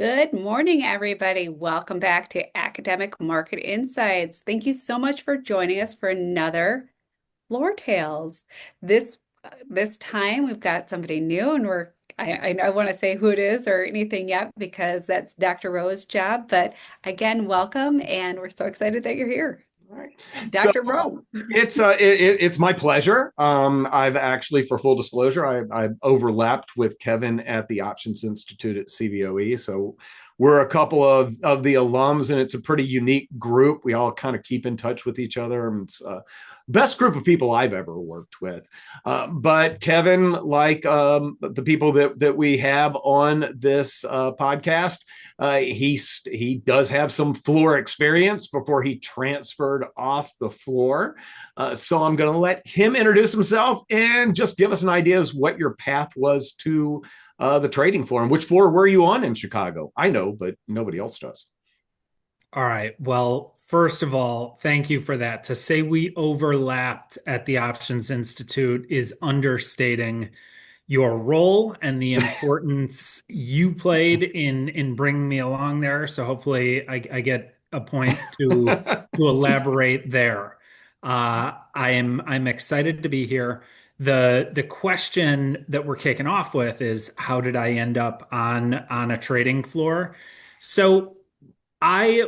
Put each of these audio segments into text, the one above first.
Good morning, everybody. Welcome back to Academic Market Insights. Thank you so much for joining us for another Floor Tales. This time we've got somebody new, and I want to say who it is or anything yet because that's Dr. Rowe's job. But again, welcome, and we're so excited that you're here, All right. So Dr. Rowe. it's my pleasure. I've actually, for full disclosure, I've overlapped with Kevin at the Options Institute at Cboe. So we're a couple of the alums, and it's a pretty unique group. We all kind of keep in touch with each other. And it's best group of people I've ever worked with. But Kevin, like the people that we have on this podcast, he does have some floor experience before he transferred off the floor. So I'm going to let him introduce himself and just give us an idea as what your path was to the trading floor. And which floor were you on in Chicago? I know, but nobody else does. All right. Well, first of all, thank you for that. To say we overlapped at the Options Institute is understating your role and the importance you played in bringing me along there. So hopefully I get a point to elaborate there. I'm excited to be here. The question that we're kicking off with is how did I end up on a trading floor? So I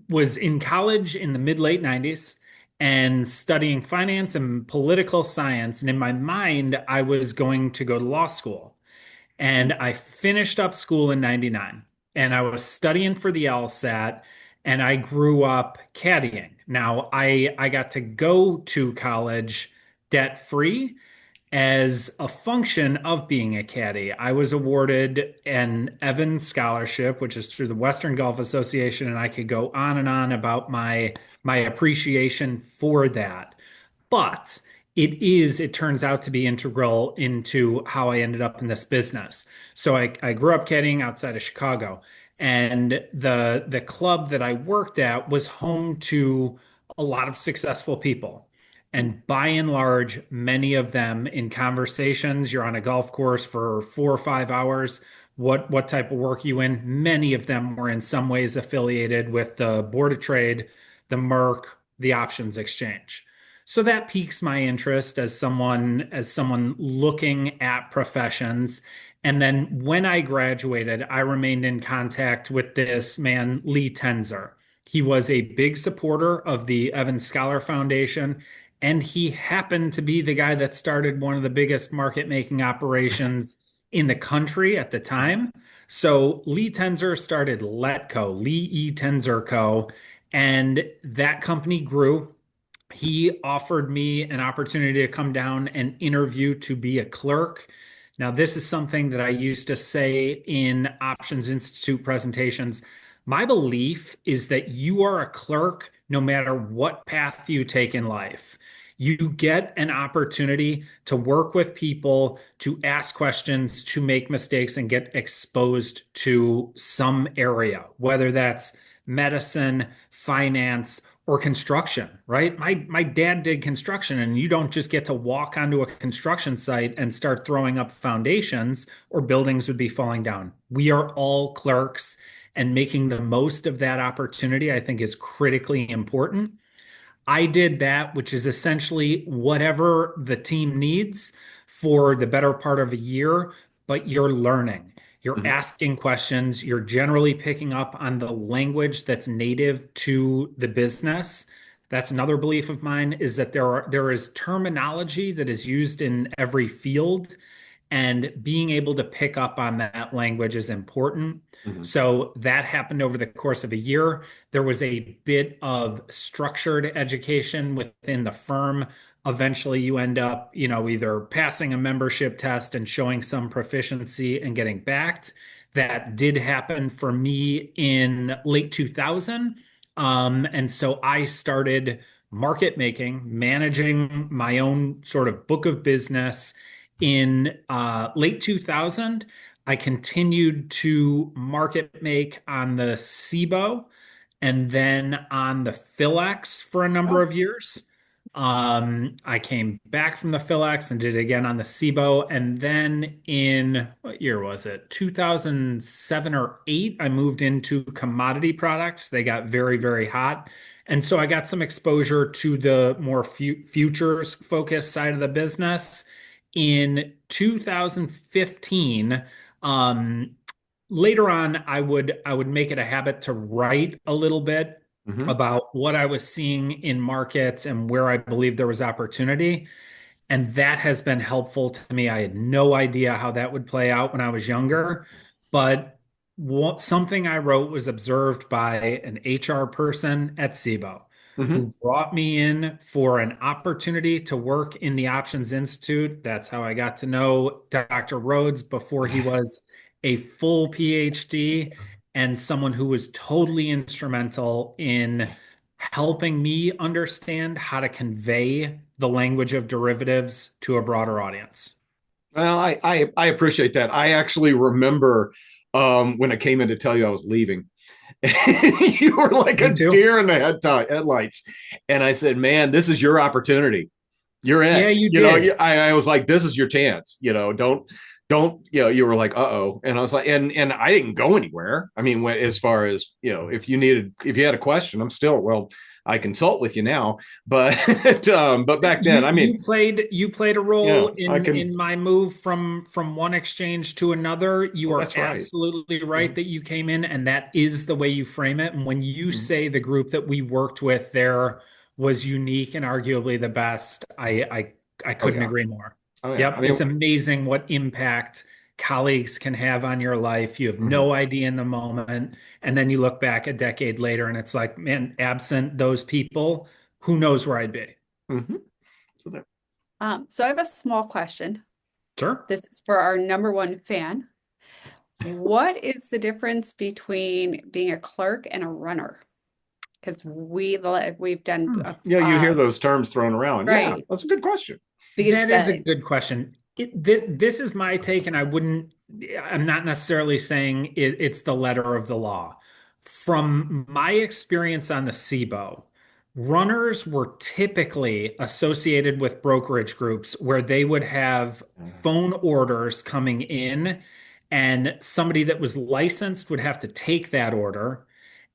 was in college in the mid late 90s and studying finance and political science. And in my mind, I was going to go to law school. And I finished up school in 99 and I was studying for the LSAT and I grew up caddying. Now, I got to go to college debt free as a function of being a caddy. I was awarded an Evans Scholarship, which is through the Western Gulf Association, and I could go on and on about my appreciation for that. But it turns out to be integral into how I ended up in this business. So I grew up caddying outside of Chicago, and the club that I worked at was home to a lot of successful people. And by and large, many of them in conversations, you're on a golf course for 4 or 5 hours. What type of work you in? Many of them were in some ways affiliated with the Board of Trade, the Merc, the Options Exchange. So that piques my interest as someone looking at professions. And then when I graduated, I remained in contact with this man, Lee Tenzer. He was a big supporter of the Evans Scholar Foundation, and he happened to be the guy that started one of the biggest market making operations in the country at the time. So Lee Tenzer started Letco, Lee E. Tenzer Co., and that company grew. He offered me an opportunity to come down and interview to be a clerk. Now, this is something that I used to say in Options Institute presentations. My belief is that you are a clerk no matter what path you take in life. You get an opportunity to work with people, to ask questions, to make mistakes, and get exposed to some area, whether that's medicine, finance, or construction, right? My dad did construction, and you don't just get to walk onto a construction site and start throwing up foundations, or buildings would be falling down. We are all clerks, and making the most of that opportunity, I think, is critically important. I did that, which is essentially whatever the team needs for the better part of a year, but you're learning. You're Mhm. asking questions. You're generally picking up on the language that's native to the business. That's another belief of mine is that there is terminology that is used in every field, and being able to pick up on that language is important. Mhm. So that happened over the course of a year. There was a bit of structured education within the firm. Eventually, you end up, either passing a membership test and showing some proficiency and getting backed. That did happen for me in late 2000. And so I started market making, managing my own sort of book of business in late 2000. I continued to market make on the Cboe and then on the Philex for a number Oh, of years. I came back from the Philex and did it again on the Cboe. And then in what year was it? 2007 or 8, I moved into commodity products. They got very, very hot. And so I got some exposure to the more futures focused side of the business. In 2015, later on, I would make it a habit to write a little bit Hmm. about what I was seeing in markets and where I believed there was opportunity. And that has been helpful to me. I had no idea how that would play out when I was younger, but something I wrote was observed by an HR person at Cboe Hmm. who brought me in for an opportunity to work in the Options Institute. That's how I got to know Dr. Rhodes before he was a full PhD and someone who was totally instrumental in helping me understand how to convey the language of derivatives to a broader audience. Well, I appreciate that. I actually remember when I came in to tell you I was leaving. You were like Me a too. deer in the headlights. And I said, man, this is your opportunity. You're Yeah, it. you You know, did. I was like, this is your chance. Don't, you were like, uh-oh. And I was like, and I didn't go anywhere. I mean, as far as, if you had a question, I'm still, well, I consult with you now, but back then, You I mean, you played a role I in can, my move from one exchange to another. You well, are that's right. absolutely right Mhm. that you came in, and that is the way you frame it. And when you Mhm. say the group that we worked with there was unique and arguably the best, I Oh couldn't yeah. agree more. Oh yeah. I Yep, it's mean, amazing what impact colleagues can have on your life. You have mhm. no idea in the moment, and then you look back a decade later, and it's like, man, absent those people, who knows where I'd be? Mhm. So there. So I have a small question. Sure. This is for our number one fan. What is the difference between being a clerk and a runner? Because we've done Yeah, you hear those terms thrown around. Yeah, right that's a good question. because That is a good question. This is my take, and I'm not necessarily saying it's the letter of the law. From my experience on the Cboe, runners were typically associated with brokerage groups where they would have phone orders coming in, and somebody that was licensed would have to take that order,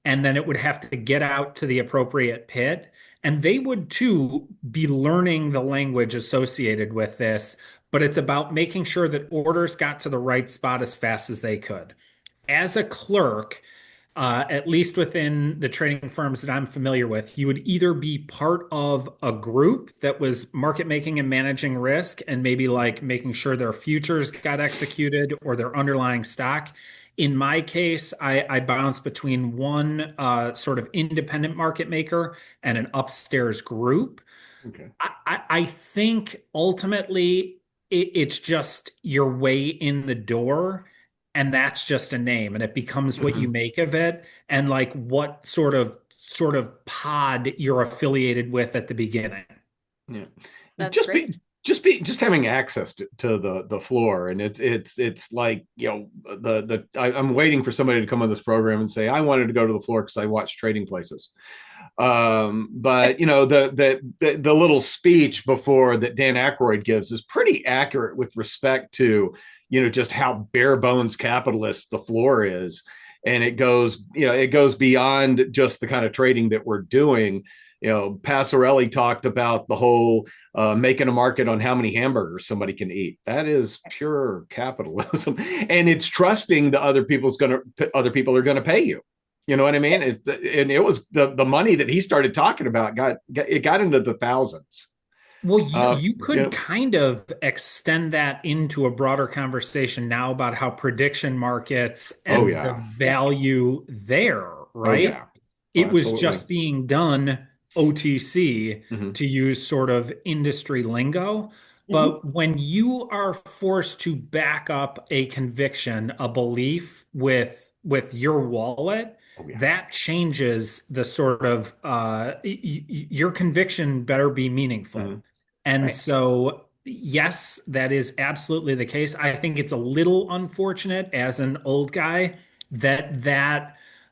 and then it would have to get out to the appropriate pit. And they would too be learning the language associated with this, but it's about making sure that orders got to the right spot as fast as they could. As a clerk, at least within the trading firms that I'm familiar with, you would either be part of a group that was market making and managing risk and maybe like making sure their futures got executed or their underlying stock. In my case, I bounce between one sort of independent market maker and an upstairs group. Okay. I think ultimately it's just your way in the door, and that's just a name, and it becomes what you Hmm. make of it, and like what sort of pod you're affiliated with at the beginning. Yeah. that's Just great. just having access to the floor, and it's like, I'm waiting for somebody to come on this program and say I wanted to go to the floor because I watch Trading Places. But the little speech before that Dan Aykroyd gives is pretty accurate with respect to just how bare bones capitalist the floor is, and it goes beyond just the kind of trading that we're doing. Passarelli talked about the whole making a market on how many hamburgers somebody can eat. That is pure capitalism, and it's trusting the other people are going to pay you. You know what I mean? And it was the money that he started talking about got into the thousands. Well, you You could know, kind of extend that into a broader conversation now about how prediction markets oh and the yeah, Yeah, value there, oh right? yeah, oh It was absolutely. just being done OTC, Hmm. to use sort of industry lingo. hmm But when you are forced to back up a conviction, a belief with your wallet, Oh yeah. that changes the sort of your conviction better be meaningful. Hmm. And right. so, yes, that is absolutely the case. I think it's a little unfortunate as an old guy that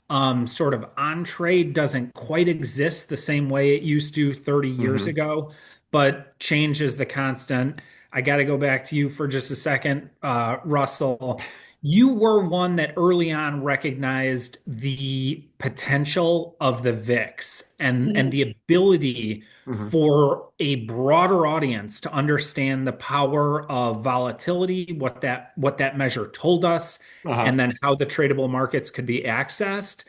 sort of entree doesn't quite exist the same way it used to 30 years Hmm. ago, but change is the constant. I got to go back to you for just a second, Russell. You were one that early on recognized the potential of the VIX and Mhm. the ability Hmm. for a broader audience to understand the power of volatility, what that measure told us, Uh-huh. and then how the tradable markets could be accessed,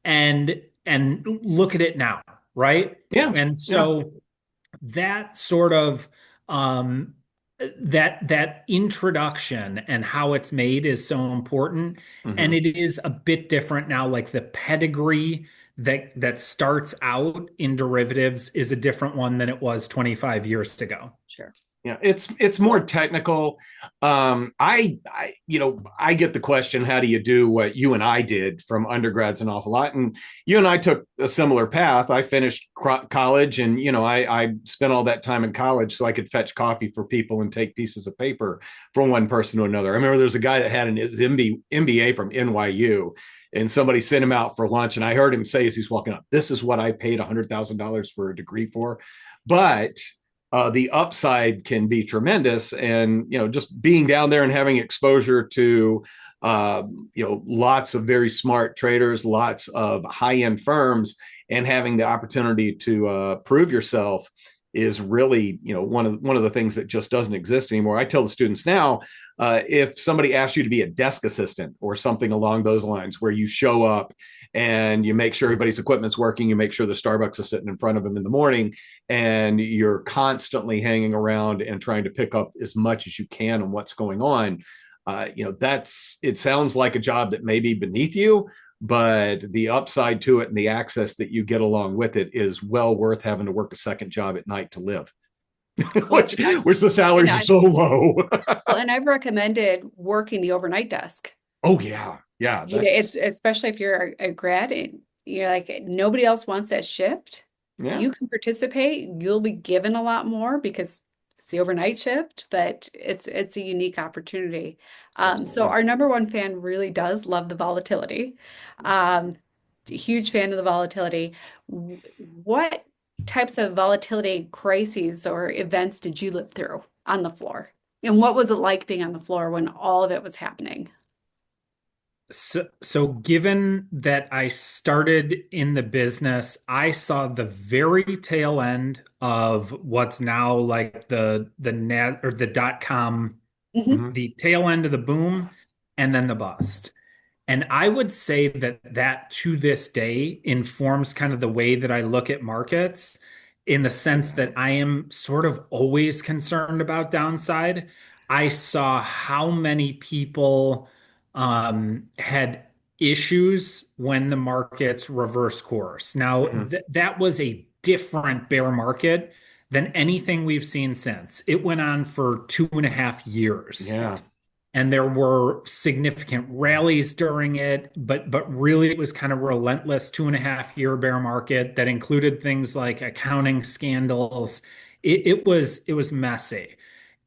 and look at it now, right? Yeah. And Yeah. so that sort of um that introduction and how it's made is so important, and Hmm. it is a bit different now. Like the pedigree that starts out in derivatives is a different one than it was 25 years ago. Sure. Yeah, it's more technical. I get the question, how do you do what you and I did from undergrads an awful lot? And you and I took a similar path. I finished college, and I spent all that time in college so I could fetch coffee for people and take pieces of paper from one person to another. I remember there's a guy that had his MBA from NYU, and somebody sent him out for lunch, and I heard him say as he's walking up, "This is what I paid $100,000 for a degree for," but the upside can be tremendous. And just being down there and having exposure to lots of very smart traders, lots of high-end firms, and having the opportunity to prove yourself is really one of the things that just doesn't exist anymore. I tell the students now, if somebody asks you to be a desk assistant or something along those lines, where you show up and you make sure everybody's equipment's working, you make sure the Starbucks is sitting in front of them in the morning, and you're constantly hanging around and trying to pick up as much as you can on what's going on, it sounds like a job that may be beneath you, but the upside to it and the access that you get along with it is well worth having to work a second job at night to live. Well, which the and salaries are I so low. well, and I've recommended working the overnight desk. Oh yeah, yeah, It's that's especially if you're a grad and you're like nobody else wants that shift. yeah. You can participate. You'll be given a lot more because it's the overnight shift, but it's a unique opportunity. So Absolutely. our number one fan really does love the volatility. Um, Huge fan of the volatility. What types of volatility crises or events did you live through on the floor? And what was it like being on the floor when all of it was happening? So given that I started in the business, I saw the very tail end of what's now like the net or the dot com, Hmm. Hmm. the tail end of the boom, and then the bust. And I would say that to this day informs kind of the way that I look at markets, in the sense that I am sort of always concerned about downside. I saw how many people had issues when the markets reverse course. Now, Hmm. that was a different bear market than anything we've seen since. It went on for 2.5 years, Yeah. and there were significant rallies during it, but really it was kind of relentless 2.5 year bear market that included things like accounting scandals. It was messy.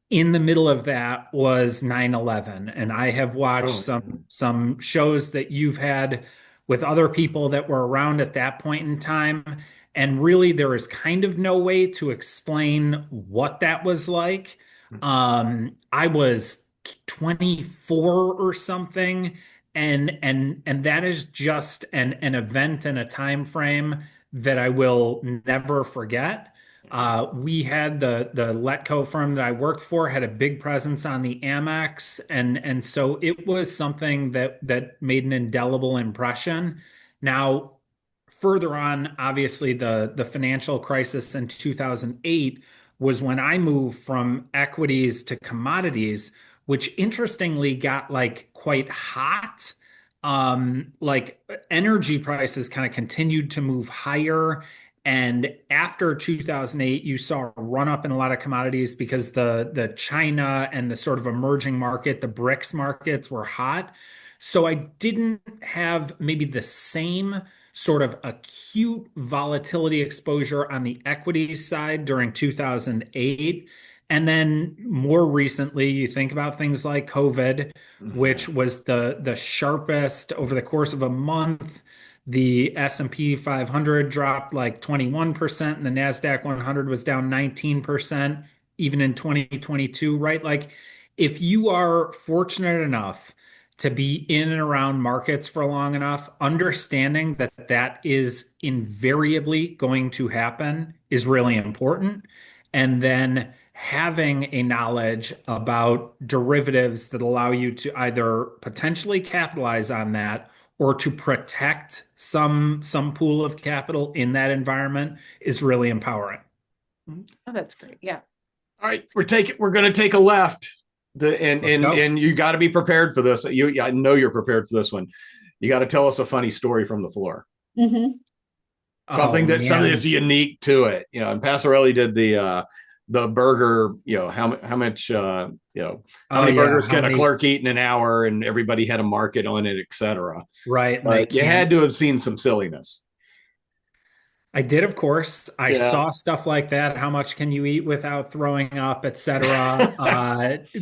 In the middle of that was 9/11, and I have watched Oh some shows that you've had with other people that were around at that point in time, and really there is kind of no way to explain what that was like. I was 24 or something, and that is just an event and a time frame that I will never forget. We had the Letco firm that I worked for had a big presence on the Amex, and so it was something that made an indelible impression. Now, further on, obviously the financial crisis in 2008 was when I moved from equities to commodities, which interestingly got like quite hot. Like energy prices kind of continued to move higher. And after 2008, you saw a run up in a lot of commodities because the China and the sort of emerging market, the BRICS markets were hot. So I didn't have maybe the same sort of acute volatility exposure on the equity side during 2008. And then more recently, you think about things like COVID, yeah. which was the sharpest over the course of a month. The S&P 500 dropped like 21%, and the Nasdaq 100 was down 19%, even in 2022, right? Like, if you are fortunate enough to be in and around markets for long enough, understanding that that is invariably going to happen is really important. And then having a knowledge about derivatives that allow you to either potentially capitalize on that or to protect some pool of capital in that environment is really empowering. Oh, that's great. Yeah. All right, we're going to take a left. And Let's go. you got to be prepared for this. I know you're prepared for this one. You got to tell us a funny story from the floor. Hmm. Oh Something man. that's unique to it. And Passarelli did the burger. How much how Oh many yeah. burgers How can a many? clerk eat in an hour, and everybody had a market on it, etc. Right. And they But you had can't. to have seen some silliness. I did, of course. I Yeah. saw stuff like that. How much can you eat without throwing up, etc.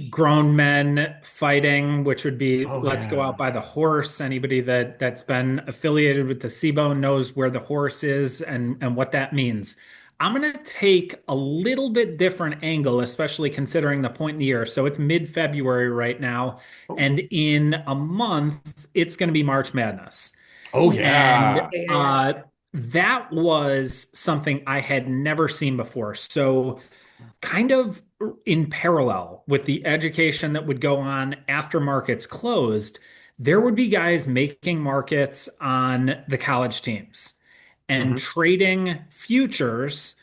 Grown men fighting, which would be Oh let's go yeah. out by the horse. Anybody that's been affiliated with the Cboe knows where the horse is and what that means. I'm gonna take a little bit different angle, especially considering the point in the year. So it's mid-February right now, Oh, and in a month, it's gonna be March Madness. oh And yeah. Yeah, yeah, yeah. that was something I had never seen before. So, kind of in parallel with the education that would go on after markets closed, there would be guys making markets on the college teams and Hmm. trading futures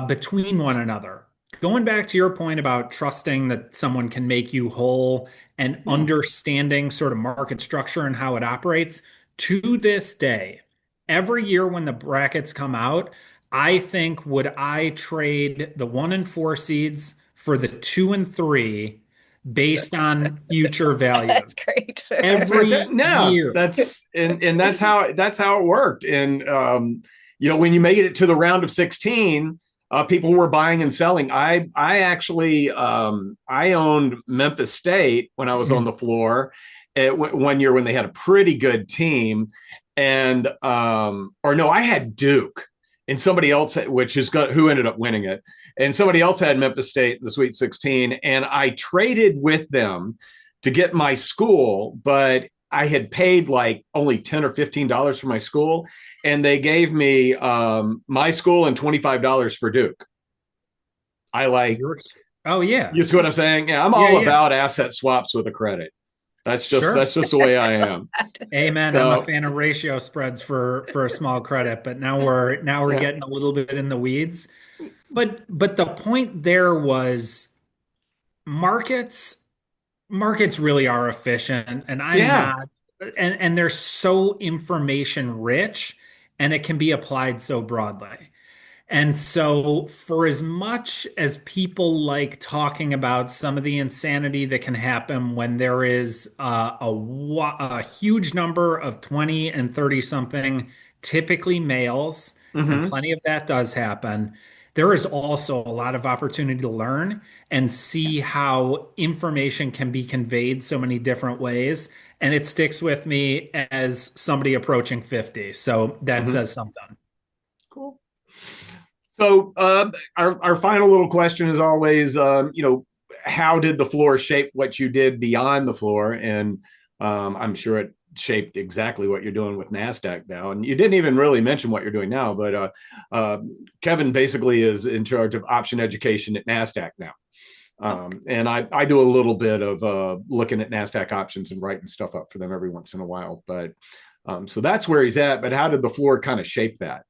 between one another. Going back to your point about trusting that someone can make you whole and Yeah. understanding sort of market structure and how it operates, to this day, every year when the brackets come out, I think would I trade the 1 and 4 seeds for the 2 and 3 based on future That's values great. That's every fantastic. No, year. and that's how it worked. And when you made it to the round of 16, people were buying and selling. I actually I owned Memphis State when I was on the floor one year when they had a pretty good team, and or no, I had Duke. And somebody else, who ended up winning it, and somebody else had Memphis State in the Sweet 16, and I traded with them to get my school, but I had paid like only $10 or $15 for my school, and they gave me my school and $25 for Duke. I like Yours. Oh yeah. You see what I'm saying? Yeah, I'm Yeah, all yeah. about asset swaps with a credit. Sure. That's just the way I am. Amen. I'm a So fan of ratio spreads for a small credit, but now we're yeah, getting a little bit in the weeds. But the point there was markets markets really are efficient, and I'm yeah. not, and they're so information rich, and it can be applied so broadly. And so, for as much as people like talking about some of the insanity that can happen when there is a huge number of 20 and 30 something, typically males, and Mm-hmm. plenty of that does happen, there is also a lot of opportunity to learn and see how information can be conveyed so many different ways. And it sticks with me as somebody approaching 50. So that Mm-hmm. says something. Cool. So our final little question is always, how did the floor shape what you did beyond the floor? And I'm sure it shaped exactly what you're doing with Nasdaq now. And you didn't even really mention what you're doing now, but uh, Kevin basically is in charge of option education at Nasdaq now. And I do a little bit of looking at Nasdaq options and writing stuff up for them every once in a while. But so that's where he's at. But how did the floor kind of shape that?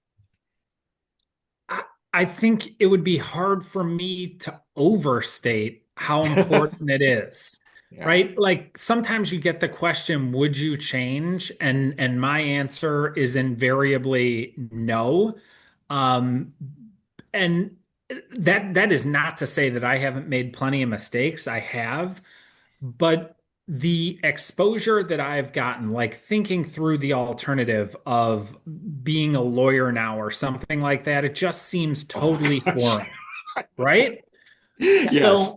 I, I think it would be hard for me to overstate how important it is, Yeah. right? Like sometimes you get the question, would you change? And my answer is invariably no. Um, and that is not to say that I haven't made plenty of mistakes. I have. But the exposure that I've gotten, like thinking through the alternative of being a lawyer now or something like that, it just seems Oh my totally gosh. foreign, right? Yes. So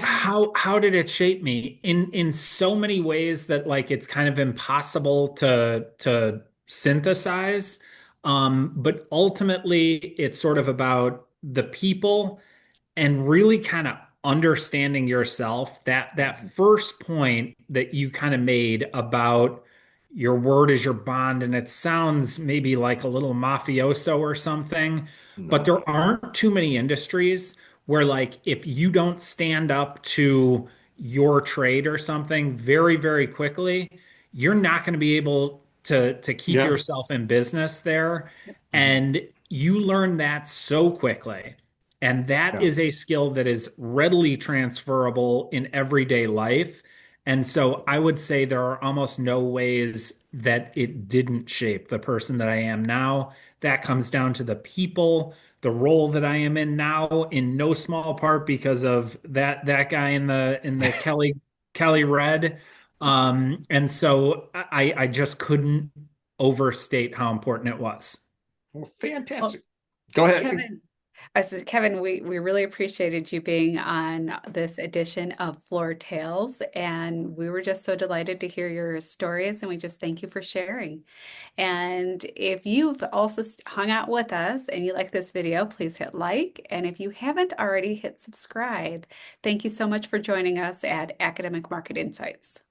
how did it shape me in so many ways that like it's kind of impossible to synthesize. But ultimately, it's sort of about the people and really kind of understanding yourself. That first point that you kind of made about your word is your bond, and it sounds maybe like a little mafioso or something, but No. there aren't too many industries where, like, if you don't stand up to your trade or something very, very quickly, you're not going to be able to keep Yeah. yourself in business there. Mhm. And you learn that so quickly. And that Yeah. is a skill that is readily transferable in everyday life. And so I would say there are almost no ways that it didn't shape the person that I am now. That comes down to the people, the role that I am in now, in no small part because of that guy in the Kelly Red. And so I just couldn't overstate how important it was. Well, Well, fantastic. Go ahead. Kevin, I said, Kevin, we really appreciated you being on this edition of Floor Tales, and we were just so delighted to hear your stories, and we just thank you for sharing. And if you've also hung out with us and you like this video, please hit like. And if you haven't already, hit subscribe. Thank you so much for joining us at Academic Market Insights.